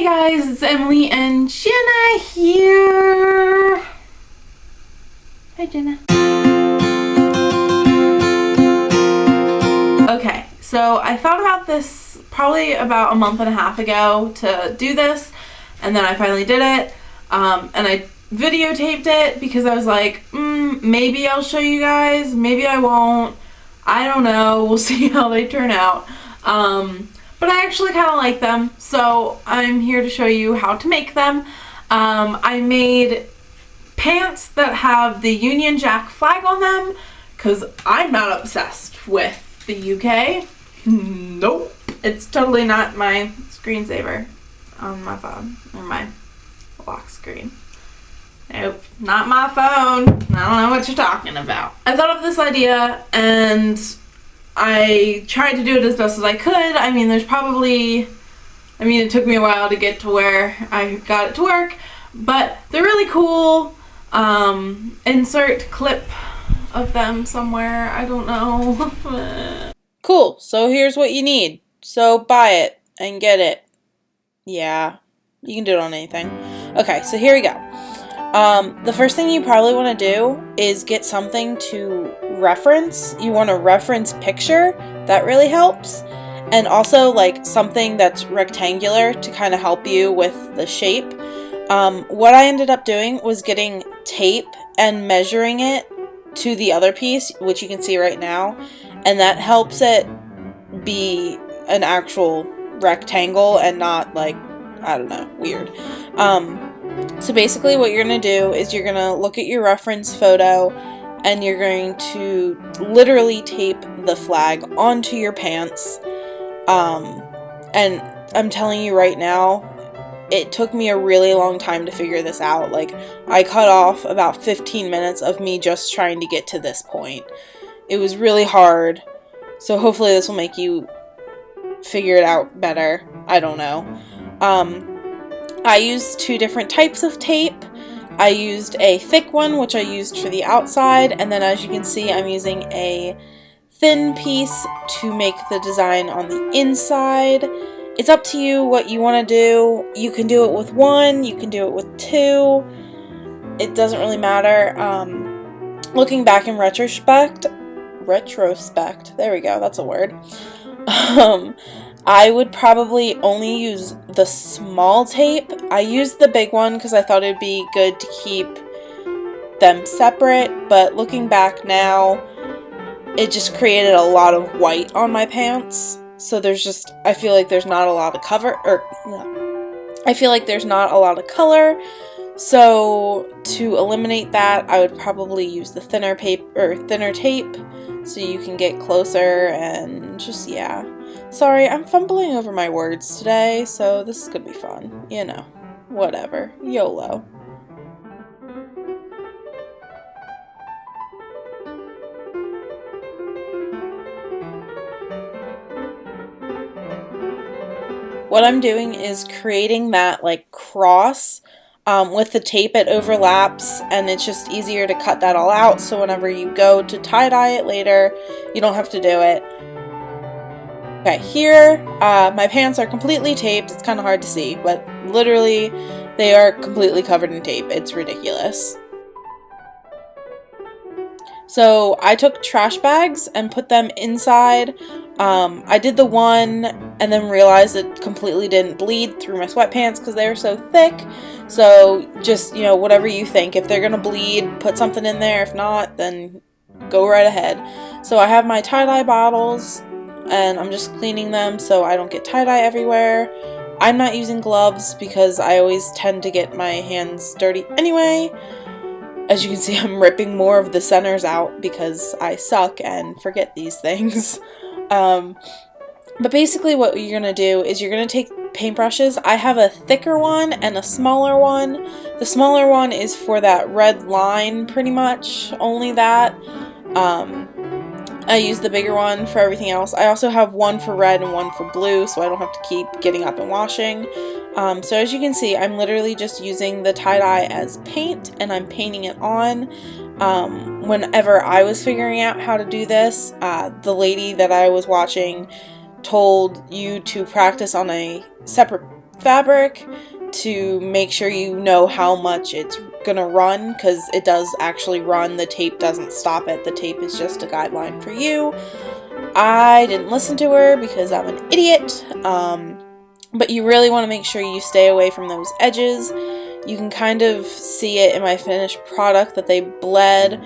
guys, it's Emily and Jenna here. Hi Jenna. Okay, so I thought about this probably about a month and a half ago to do this, and then I finally did it, and I videotaped it because I was like, maybe I'll show you guys, maybe I won't, I don't know, we'll see how they turn out. But I actually kind of like them, so I'm here to show you how to make them. I made pants that have the Union Jack flag on them because I'm not obsessed with the UK. Nope. It's totally not my screensaver on my phone or my lock screen. Nope, not my phone. I don't know what you're talking about. I thought of this idea and I tried to do it as best as I could. I mean, it took me a while to get to where I got it to work, but they're really cool. Insert clip of them somewhere. I don't know. Cool. So here's what you need. So buy it and get it. Yeah, you can do it on anything. Okay, so here we go. The first thing you probably want to do is get something to reference. You want to reference picture. That really helps. And also like something that's rectangular to kind of help you with the shape. What I ended up doing was getting tape and measuring it to the other piece, which you can see right now. And that helps it be an actual rectangle and not like, I don't know, weird. So basically what you're going to do is you're going to look at your reference photo and you're going to literally tape the flag onto your pants. And I'm telling you right now, it took me a really long time to figure this out. Like, I cut off about 15 minutes of me just trying to get to this point. It was really hard. So hopefully this will make you figure it out better. I don't know. I used two different types of tape. I used a thick one, which I used for the outside, and then as you can see, I'm using a thin piece to make the design on the inside. It's up to you what you want to do. You can do it with one, you can do it with two. It doesn't really matter. Looking back in retrospect, there we go, that's a word. I would probably only use the small tape. I used the big one because I thought it would be good to keep them separate, but looking back now, it just created a lot of white on my pants. So I feel like there's not a lot of color. So to eliminate that, I would probably use the thinner tape so you can get closer and just, yeah. Sorry, I'm fumbling over my words today, so this is gonna be fun. You know, whatever. YOLO. What I'm doing is creating that like cross. With the tape it overlaps and it's just easier to cut that all out, so whenever you go to tie-dye it later, you don't have to do it. Okay, here, my pants are completely taped. It's kind of hard to see, but literally they are completely covered in tape. It's ridiculous. So I took trash bags and put them inside. I did the one and then realized it completely didn't bleed through my sweatpants because they were so thick. So just, you know, whatever you think. If they're going to bleed, put something in there. If not, then go right ahead. So I have my tie-dye bottles and I'm just cleaning them so I don't get tie-dye everywhere. I'm not using gloves because I always tend to get my hands dirty anyway. As you can see, I'm ripping more of the centers out because I suck and forget these things. But basically what you're going to do is you're going to take paintbrushes. I have a thicker one and a smaller one. The smaller one is for that red line, pretty much, only that. I use the bigger one for everything else. I also have one for red and one for blue, so I don't have to keep getting up and washing. So as you can see, I'm literally just using the tie-dye as paint, and I'm painting it on. Whenever I was figuring out how to do this, the lady that I was watching told you to practice on a separate fabric to make sure you know how much it's gonna run, because it does actually run. The tape doesn't stop it. The tape is just a guideline for you. I didn't listen to her because I'm an idiot, but you really want to make sure you stay away from those edges. You can kind of see it in my finished product that they bled,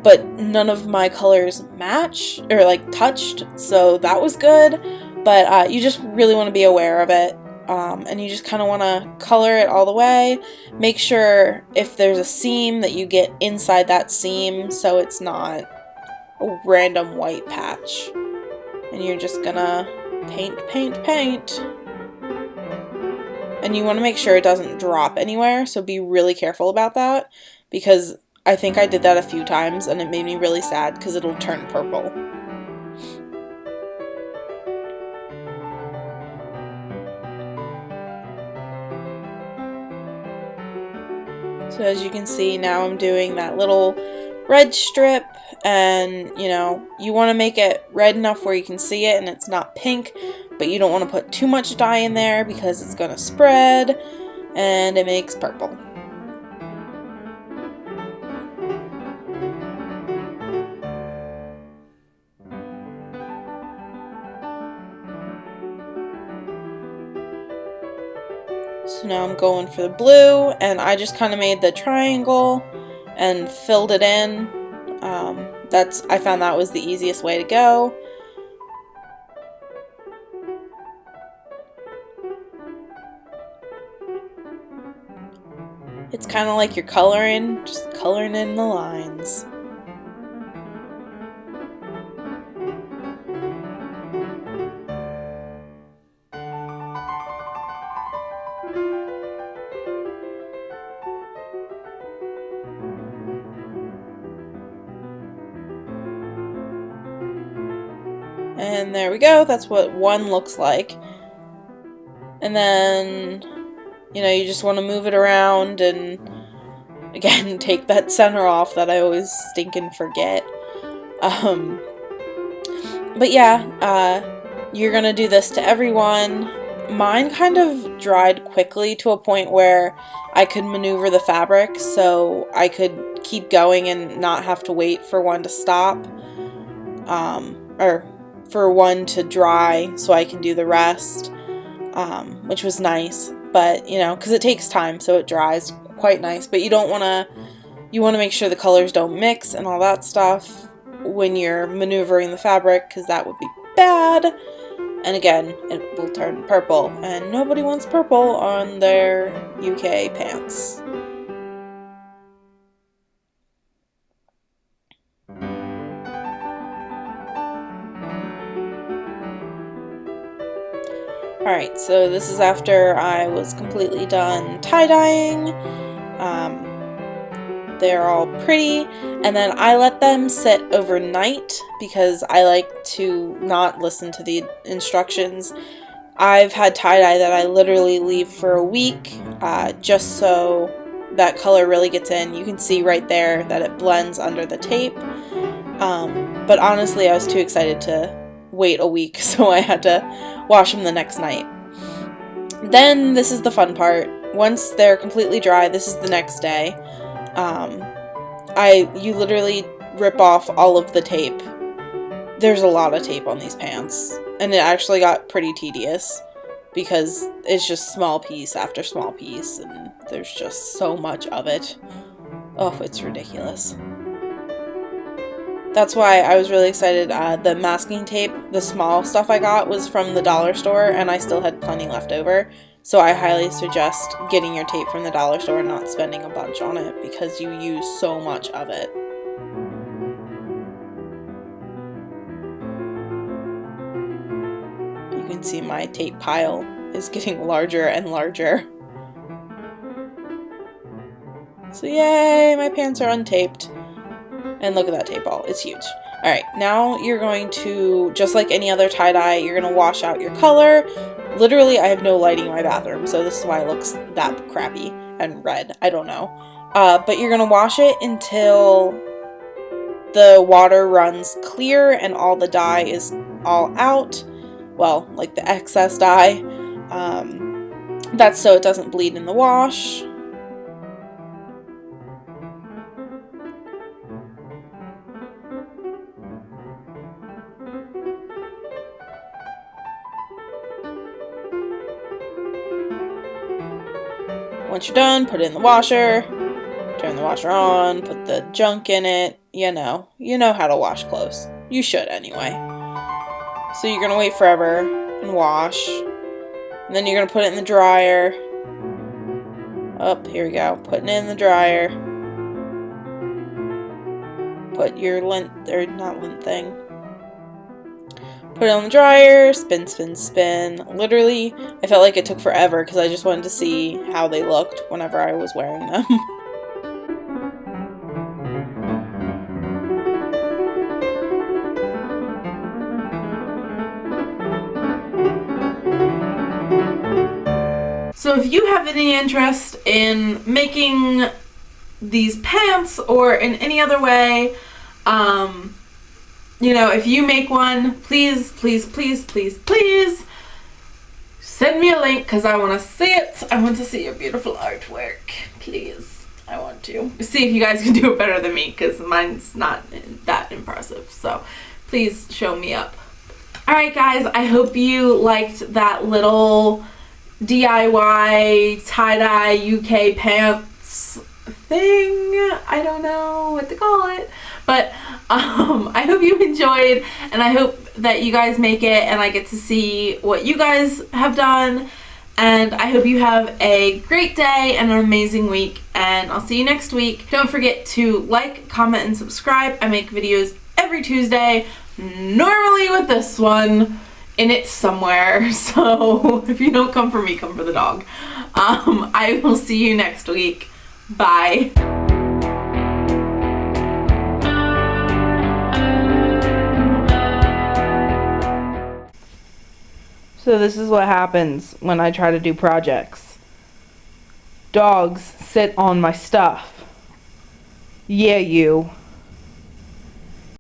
but none of my colors match or like touched, so that was good. But you just really want to be aware of it, and you just kind of want to color it all the way. Make sure if there's a seam that you get inside that seam so it's not a random white patch. And you're just gonna paint, paint, paint. And you want to make sure it doesn't drop anywhere, so be really careful about that, because I think I did that a few times and it made me really sad because it'll turn purple. So as you can see, now I'm doing that little red strip, and you know, you want to make it red enough where you can see it and it's not pink, but you don't want to put too much dye in there because it's going to spread and it makes purple. So now I'm going for the blue, and I just kind of made the triangle and filled it in. I found that was the easiest way to go. It's kind of like you're coloring, just coloring in the lines. And there we go, that's what one looks like. And then, you know, you just want to move it around and, again, take that center off that I always stinking forget. But yeah, you're gonna do this to everyone. Mine kind of dried quickly to a point where I could maneuver the fabric, so I could keep going and not have to wait for one to stop. Or for one to dry so I can do the rest, which was nice, but you know, because it takes time, so it dries quite nice, but you want to make sure the colors don't mix and all that stuff when you're maneuvering the fabric, because that would be bad, and again, it will turn purple, and nobody wants purple on their UK pants. Alright, so this is after I was completely done tie-dyeing. They're all pretty, and then I let them sit overnight because I like to not listen to the instructions. I've had tie-dye that I literally leave for a week, just so that color really gets in. You can see right there that it blends under the tape, but honestly I was too excited to wait a week, so I had to wash them the next night. Then this is the fun part. Once they're completely dry, this is the next day. You literally rip off all of the tape. There's a lot of tape on these pants, and it actually got pretty tedious because it's just small piece after small piece, and there's just so much of it. Oh, it's ridiculous. That's why I was really excited. The masking tape, the small stuff I got, was from the dollar store, and I still had plenty left over. So I highly suggest getting your tape from the dollar store and not spending a bunch on it, because you use so much of it. You can see my tape pile is getting larger and larger. So yay, my pants are untaped. And look at that tape ball, it's huge. Alright, now you're going to, just like any other tie-dye, you're going to wash out your color. Literally, I have no lighting in my bathroom, so this is why it looks that crappy and red. I don't know. But you're going to wash it until the water runs clear and all the dye is all out. Well, like the excess dye. That's so it doesn't bleed in the wash. Once you're done, put it in the washer. Turn the washer on, put the junk in it. You know how to wash clothes. You should anyway. So you're gonna wait forever and wash. And then you're gonna put it in the dryer. Here we go. Putting it in the dryer. Put your lint, or not lint thing. Put it on the dryer, spin, spin, spin. Literally, I felt like it took forever because I just wanted to see how they looked whenever I was wearing them. So if you have any interest in making these pants or in any other way, you know, if you make one, please, please, please, please, please send me a link because I want to see it. I want to see your beautiful artwork. Please. I want to see if you guys can do it better than me because mine's not that impressive. So please show me up. Alright guys, I hope you liked that little DIY tie-dye UK pants thing. I don't know what to call it, but I hope you enjoyed, and I hope that you guys make it and I get to see what you guys have done, and I hope you have a great day and an amazing week, and I'll see you next week. Don't forget to like, comment, and subscribe. I make videos every Tuesday, normally with this one in it somewhere, so if you don't come for me, come for the dog. I will see you next week. Bye. So this is what happens when I try to do projects. Dogs sit on my stuff. Yeah, you.